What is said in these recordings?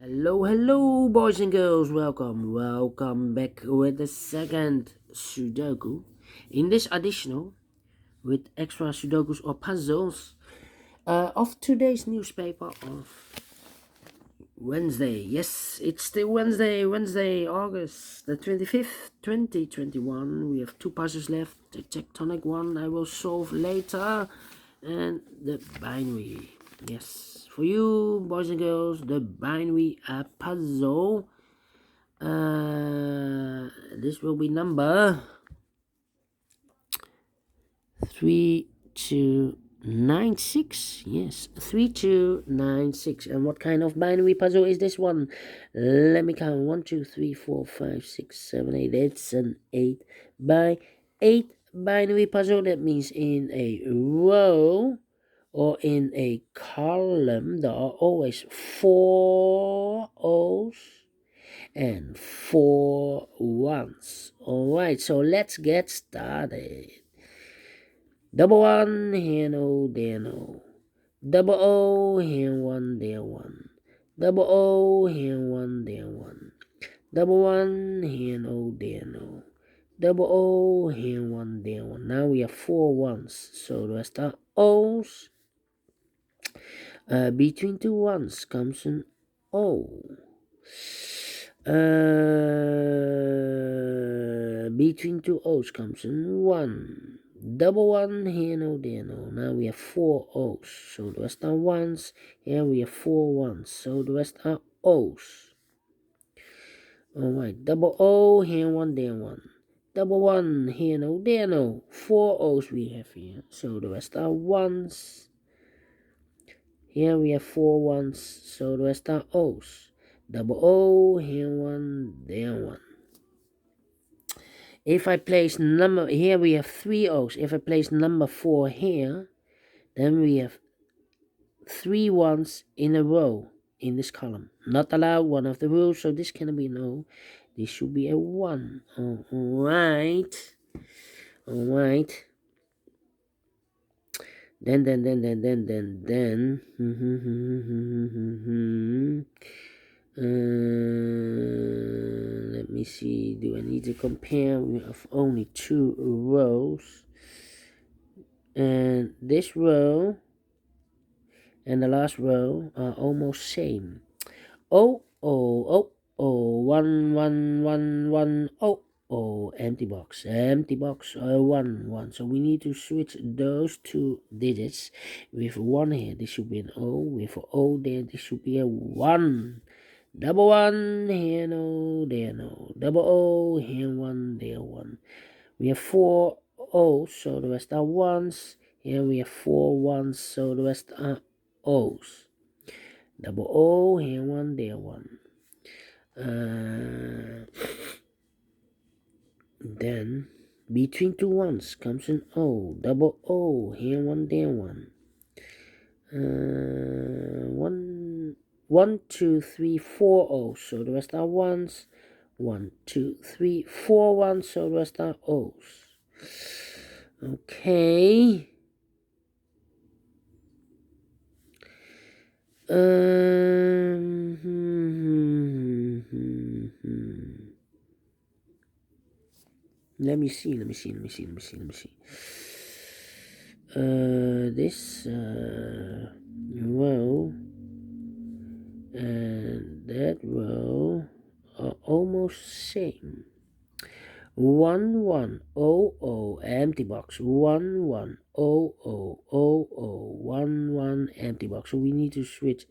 Hello, boys and girls. Welcome back with the second Sudoku. In this additional, with extra Sudokus or puzzles of today's newspaper of Wednesday. Yes, it's still Wednesday, August the 25th, 2021. We have two puzzles left. The tectonic one I will solve later, and the binary. Yes, for you, boys and girls, the binary puzzle. This will be number 3296. Yes, 3296. And what kind of binary puzzle is this one? Let me count. 1, 2, 3, 4, 5, 6, 7, 8. It's an 8 by 8 binary puzzle. That means in a row or in a column there are always 4 O's and 4 1s. Alright, so let's get started. Double one, here no, there no. Double O, here one, there one. Double O, here one, there one. Double one, here no, there no. Double O, here one, there one. Now we have 4 1s, so the rest are O's. Between two ones comes an O. Between two O's comes an 1. Double one, here no, there no. Now we have 4 O's, so the rest are 1s. Here we have 4 1s, so the rest are O's. Alright, double O, here 1, there 1. Double one, here no, there no. 4 O's we have here, so the rest are 1s. Here we have 4 1s, so the rest are O's. Double O, here 1, there 1. If I place number, here we have 3 O's. If I place number 4 here, then we have 3 1s in a row in this column. Not allowed, one of the rules, so this cannot be an O. This should be a 1. Alright. Then. Let me see. Do I need to compare? We have only 2 rows, and this row and the last row are almost same. Oh, 1 empty box, 1 1. So we need to switch those 2 digits. With 1 here, this should be an O. With an O there, this should be a 1. Double one, here no, there no. Double O, here 1, there 1. We have 4 O's, so the rest are 1s. Here we have 4 1s, so the rest are O's. Double O, here 1, there 1. Then between 2 1s comes an O. Double O, here 1, there 1. 1, 2, 3, 4 O's, so the rest are 1s. 1, 2, 3, 4 1s, so the rest are O's. Okay. Let me see. This row and that row are almost same. 1 1 0 empty box. 1 1 0 1 1 empty box. So we need to switch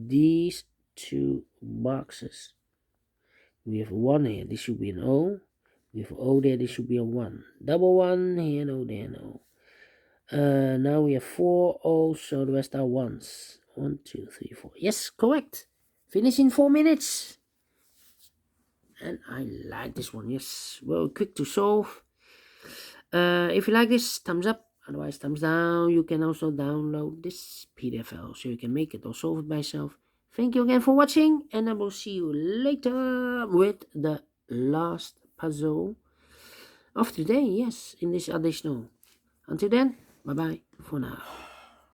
these 2 boxes. We have 1 here. This should be an O. We have O there. This should be a 1. Double 1 here. No, there no. Now we have 4 O's, so the rest are 1s. 1, 2, 3, 4. Yes, correct. Finish in 4 minutes. And I like this one. Yes, well, quick to solve. If you like this, thumbs up. Otherwise, thumbs down. You can also download this PDF file so you can make it or solve it by yourself. Thank you again for watching, and I will see you later with the last puzzle of today. Yes, in this additional. Until then, bye-bye for now.